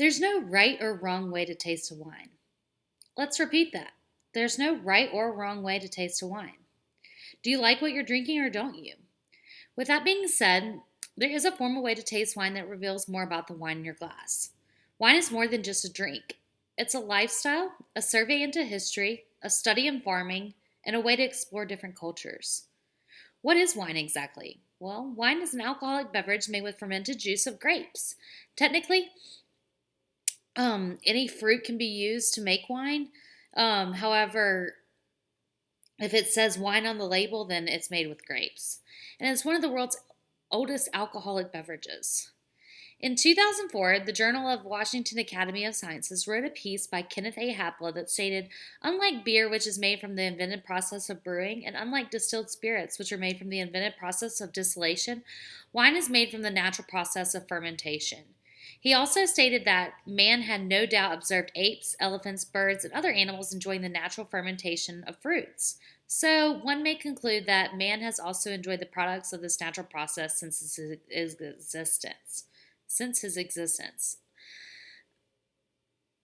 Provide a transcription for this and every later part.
There's no right or wrong way to taste a wine. Let's repeat that. There's no right or wrong way to taste a wine. Do you like what you're drinking or don't you? With that being said, there is a formal way to taste wine that reveals more about the wine in your glass. Wine is more than just a drink. It's a lifestyle, a survey into history, a study in farming, and a way to explore different cultures. What is wine exactly? Well, wine is an alcoholic beverage made with fermented juice of grapes. Technically, any fruit can be used to make wine. However, if it says wine on the label, then it's made with grapes. And it's one of the world's oldest alcoholic beverages. In 2004, the Journal of Washington Academy of Sciences wrote a piece by Kenneth A. Hapla that stated, unlike beer, which is made from the invented process of brewing, and unlike distilled spirits, which are made from the invented process of distillation, wine is made from the natural process of fermentation. He also stated that man had no doubt observed apes, elephants, birds, and other animals enjoying the natural fermentation of fruits. So, one may conclude that man has also enjoyed the products of this natural process since his existence.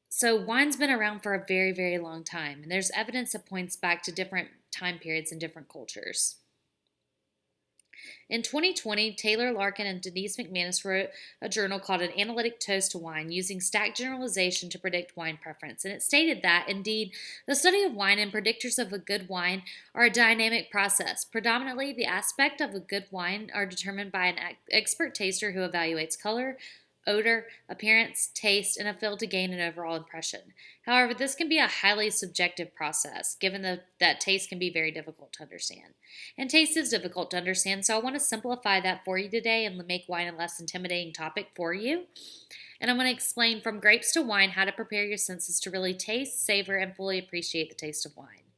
So, wine's been around for a very, very long time, and there's evidence that points back to different time periods and different cultures. In 2020, Taylor Larkin and Denise McManus wrote a journal called An Analytic Toast to Wine using stacked generalization to predict wine preference. And it stated that, indeed, the study of wine and predictors of a good wine are a dynamic process. Predominantly, the aspect of a good wine are determined by an expert taster who evaluates color, odor, appearance, taste, and a feel to gain an overall impression. However, this can be a highly subjective process, given that taste can be very difficult to understand. And taste is difficult to understand, so I want to simplify that for you today and make wine a less intimidating topic for you. And I'm going to explain from grapes to wine how to prepare your senses to really taste, savor, and fully appreciate the taste of wine.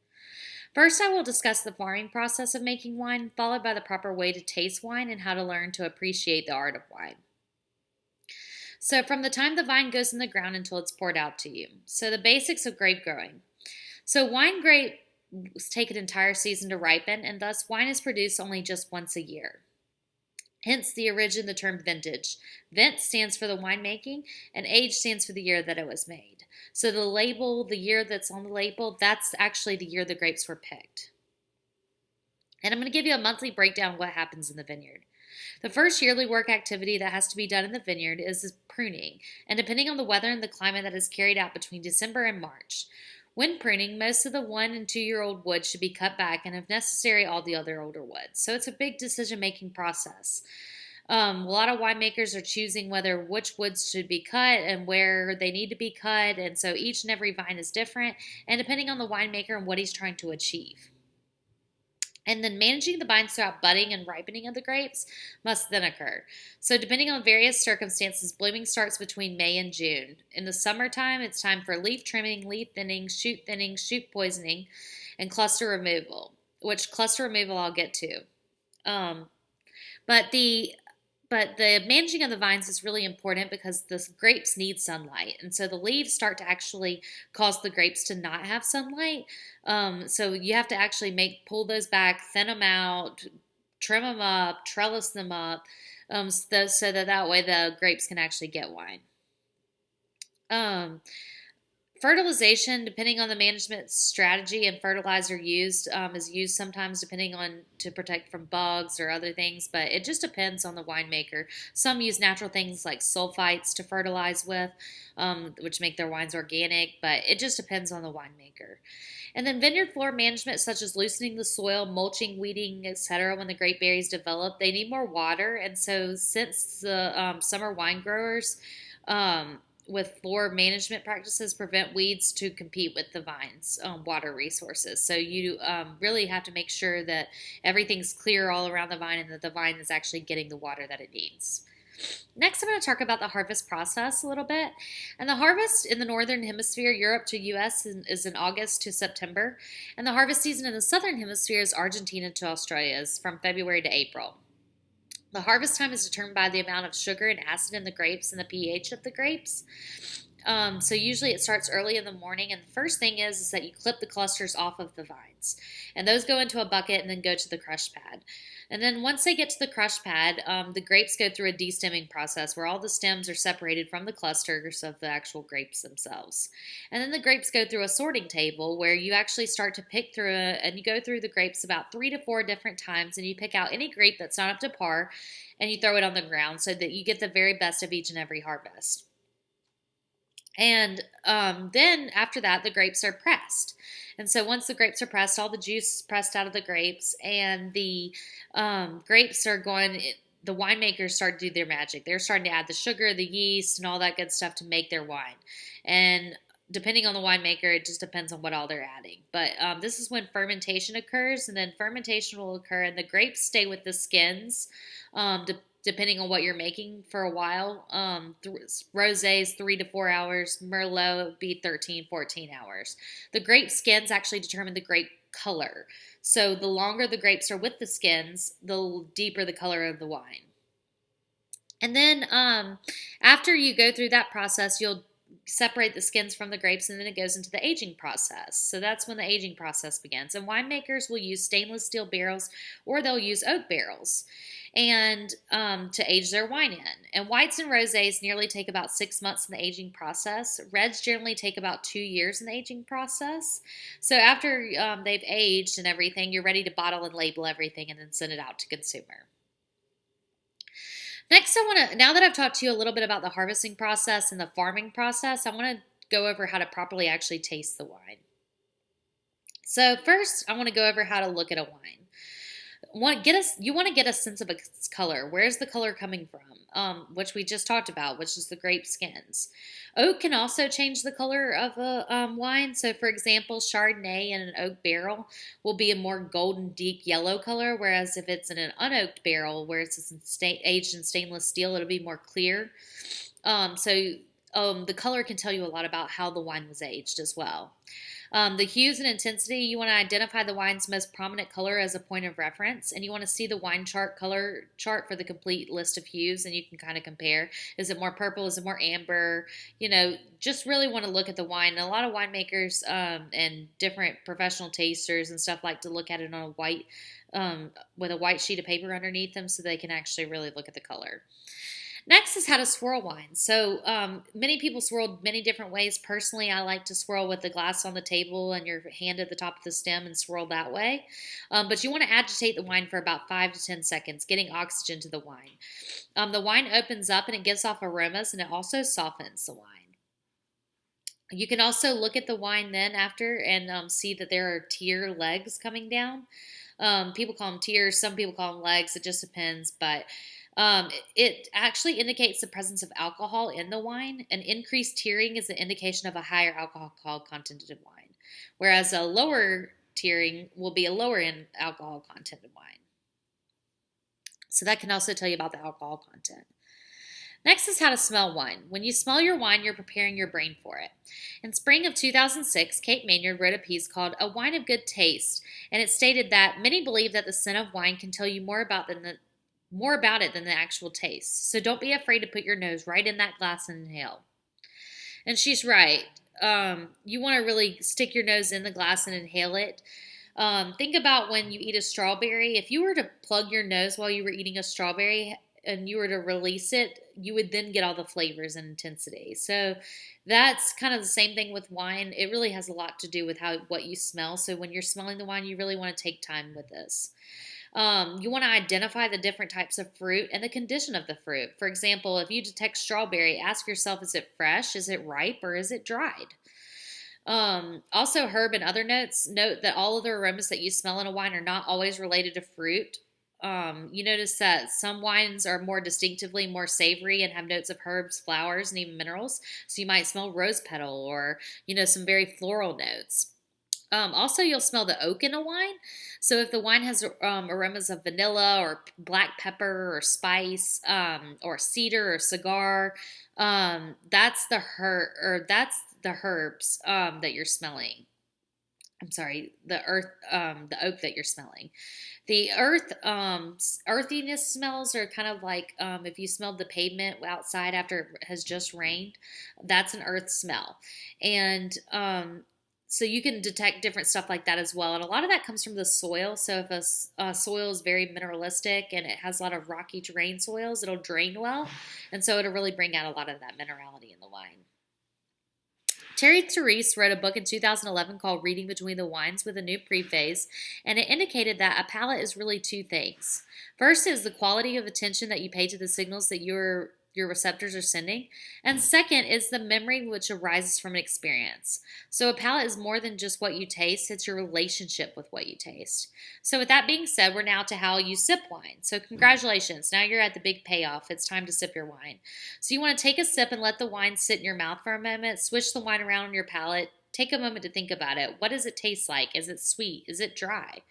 First, I will discuss the farming process of making wine, followed by the proper way to taste wine and how to learn to appreciate the art of wine. So, from the time the vine goes in the ground until it's poured out to you. So, the basics of grape growing. So, wine grapes take an entire season to ripen, and thus wine is produced only just once a year. Hence the origin of the term vintage. Vent stands for the winemaking, and age stands for the year that it was made. So, the label, the year that's on the label, that's actually the year the grapes were picked. And I'm going to give you a monthly breakdown of what happens in the vineyard. The first yearly work activity that has to be done in the vineyard is pruning, and depending on the weather and the climate, that is carried out between December and March. When pruning, most of the 1 and 2 year old wood should be cut back, and if necessary, all the other older wood. So it's a big decision making process. A lot of winemakers are choosing which woods should be cut and where they need to be cut, and so each and every vine is different, and depending on the winemaker and what he's trying to achieve. And then managing the vines throughout budding and ripening of the grapes must then occur. So, depending on various circumstances, blooming starts between May and June. In the summertime, it's time for leaf trimming, leaf thinning, shoot poisoning, and cluster removal, which cluster removal I'll get to. But the managing of the vines is really important because the grapes need sunlight. And so the leaves start to actually cause the grapes to not have sunlight. So you have to actually pull those back, thin them out, trim them up, trellis them up, so that way the grapes can actually get wine. Fertilization, depending on the management strategy and fertilizer used, is used sometimes depending on to protect from bugs or other things, but it just depends on the winemaker. Some use natural things like sulfites to fertilize with, which make their wines organic, but it just depends on the winemaker. And then vineyard floor management, such as loosening the soil, mulching, weeding, etc. When the grape berries develop, they need more water, and so since the summer wine growers with floor management practices prevent weeds to compete with the vine's water resources. So you really have to make sure that everything's clear all around the vine and that the vine is actually getting the water that it needs. Next, I'm going to talk about the harvest process a little bit. And the harvest in the Northern Hemisphere, Europe to US, is in August to September. And the harvest season in the Southern Hemisphere is Argentina to Australia, is from February to April. The harvest time is determined by the amount of sugar and acid in the grapes and the pH of the grapes. So usually it starts early in the morning, and the first thing is that you clip the clusters off of the vines. And those go into a bucket and then go to the crush pad. And then once they get to the crush pad, the grapes go through a destemming process where all the stems are separated from the clusters of the actual grapes themselves. And then the grapes go through a sorting table where you actually start to pick through and you go through the grapes about 3 to 4 different times, and you pick out any grape that's not up to par and you throw it on the ground so that you get the very best of each and every harvest. And then after that, the grapes are pressed. And so once the grapes are pressed, all the juice is pressed out of the grapes, and the grapes are going. The winemakers start to do their magic. They're starting to add the sugar, the yeast, and all that good stuff to make their wine. And depending on the winemaker, it just depends on what all they're adding. But this is when fermentation occurs, and then fermentation will occur, and the grapes stay with the skins, depending on what you're making for a while. Rosés 3 to 4 hours, Merlot would be 13, 14 hours. The grape skins actually determine the grape color. So the longer the grapes are with the skins, the deeper the color of the wine. And then after you go through that process, you'll separate the skins from the grapes, and then it goes into the aging process. So that's when the aging process begins. And winemakers will use stainless steel barrels, or they'll use oak barrels, and to age their wine in. And whites and rosés nearly take about 6 months in the aging process. Reds generally take about 2 years in the aging process. So after they've aged and everything, you're ready to bottle and label everything and then send it out to consumer. Next, now that I've talked to you a little bit about the harvesting process and the farming process, I want to go over how to properly actually taste the wine. So first, I want to go over how to look at a wine. You want to get a sense of its color. Where's the color coming from? Which we just talked about, which is the grape skins. Oak can also change the color of a wine. So, for example, Chardonnay in an oak barrel will be a more golden, deep yellow color, whereas if it's in an unoaked barrel, where it's aged in stainless steel, it'll be more clear. The color can tell you a lot about how the wine was aged as well. The hues and intensity, you want to identify the wine's most prominent color as a point of reference, and you want to see the wine color chart for the complete list of hues, and you can kind of compare. Is it more purple? Is it more amber? Just really want to look at the wine. And a lot of winemakers and different professional tasters and stuff like to look at it on a white, with a white sheet of paper underneath them so they can actually really look at the color. Next is how to swirl wine. So many people swirl many different ways. Personally, I like to swirl with the glass on the table and your hand at the top of the stem and swirl that way. But you want to agitate the wine for about 5 to 10 seconds, getting oxygen to the wine. The wine opens up and it gives off aromas, and it also softens the wine. You can also look at the wine then after and see that there are tear legs coming down. People call them tears. Some people call them legs. It just depends. But it actually indicates the presence of alcohol in the wine. An increased tearing is an indication of a higher alcohol content in wine, whereas a lower tearing will be a lower in alcohol content in wine. So that can also tell you about the alcohol content. Next is how to smell wine. When you smell your wine, you're preparing your brain for it. In spring of 2006, Kate Maynard wrote a piece called A Wine of Good Taste, and it stated that many believe that the scent of wine can tell you more about it than the actual taste. So don't be afraid to put your nose right in that glass and inhale. And she's right. You want to really stick your nose in the glass and inhale it. Think about when you eat a strawberry. If you were to plug your nose while you were eating a strawberry and you were to release it, you would then get all the flavors and intensity. So that's kind of the same thing with wine. It really has a lot to do with what you smell. So when you're smelling the wine, you really want to take time with this. You want to identify the different types of fruit and the condition of the fruit. For example, if you detect strawberry, ask yourself, is it fresh, is it ripe, or is it dried? Also, herb and other notes. Note that all of the aromas that you smell in a wine are not always related to fruit. You notice that some wines are more distinctively more savory and have notes of herbs, flowers, and even minerals. So you might smell rose petal or, some very floral notes. Also, you'll smell the oak in a wine. So if the wine has aromas of vanilla or black pepper or spice or cedar or cigar, that's the herbs that you're smelling. I'm sorry, the oak that you're smelling. The earthiness smells are kind of like if you smelled the pavement outside after it has just rained, that's an earth smell. And So you can detect different stuff like that as well. And a lot of that comes from the soil. So if a soil is very mineralistic and it has a lot of rocky terrain soils, it'll drain well. And so it'll really bring out a lot of that minerality in the wine. Terry Therese wrote a book in 2011 called Reading Between the Wines with a new preface, and it indicated that a palate is really two things. First is the quality of attention that you pay to the signals that your receptors are sending, and second is the memory which arises from an experience. So a palate is more than just what you taste, it's your relationship with what you taste. So with that being said, we're now to how you sip wine. So congratulations, now you're at the big payoff. It's time to sip your wine. So you want to take a sip and let the wine sit in your mouth for a moment. Swish the wine around on your palate. Take a moment to think about it. What does it taste like? Is it sweet? Is it dry?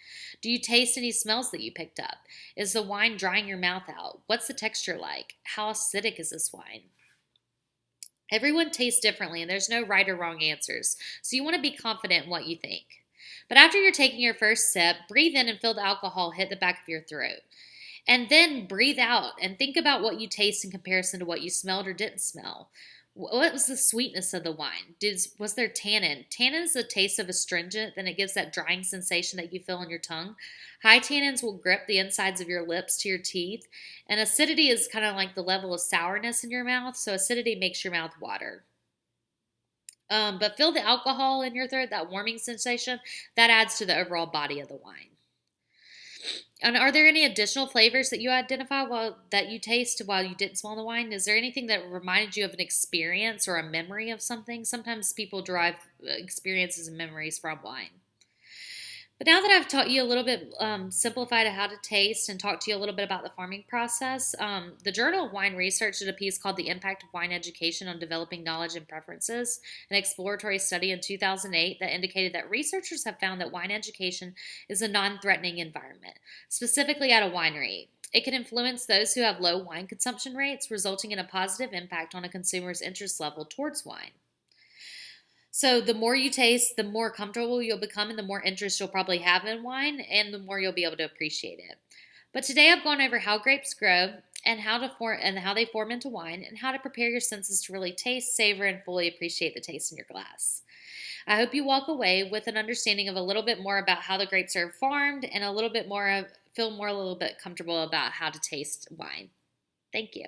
Do you taste any smells that you picked up? Is the wine drying your mouth out? What's the texture like? How acidic is this wine? Everyone tastes differently, and there's no right or wrong answers. So you want to be confident in what you think. But after you're taking your first sip, breathe in and feel the alcohol hit the back of your throat. And then breathe out and think about what you taste in comparison to what you smelled or didn't smell. What was the sweetness of the wine? Was there tannin? Tannin is the taste of astringent, and it gives that drying sensation that you feel on your tongue. High tannins will grip the insides of your lips to your teeth, and acidity is kind of like the level of sourness in your mouth, so acidity makes your mouth water. But feel the alcohol in your throat, that warming sensation, that adds to the overall body of the wine. And are there any additional flavors that you identify that you taste while you didn't smell the wine? Is there anything that reminded you of an experience or a memory of something? Sometimes people derive experiences and memories from wine. But now that I've taught you a little bit simplified how to taste and talked to you a little bit about the farming process, the Journal of Wine Research did a piece called The Impact of Wine Education on Developing Knowledge and Preferences, an exploratory study in 2008 that indicated that researchers have found that wine education is a non-threatening environment, specifically at a winery. It can influence those who have low wine consumption rates, resulting in a positive impact on a consumer's interest level towards wine. So the more you taste, the more comfortable you'll become and the more interest you'll probably have in wine and the more you'll be able to appreciate it. But today I've gone over how grapes grow and how they form into wine and how to prepare your senses to really taste, savor, and fully appreciate the taste in your glass. I hope you walk away with an understanding of a little bit more about how the grapes are farmed and a little bit comfortable about how to taste wine. Thank you.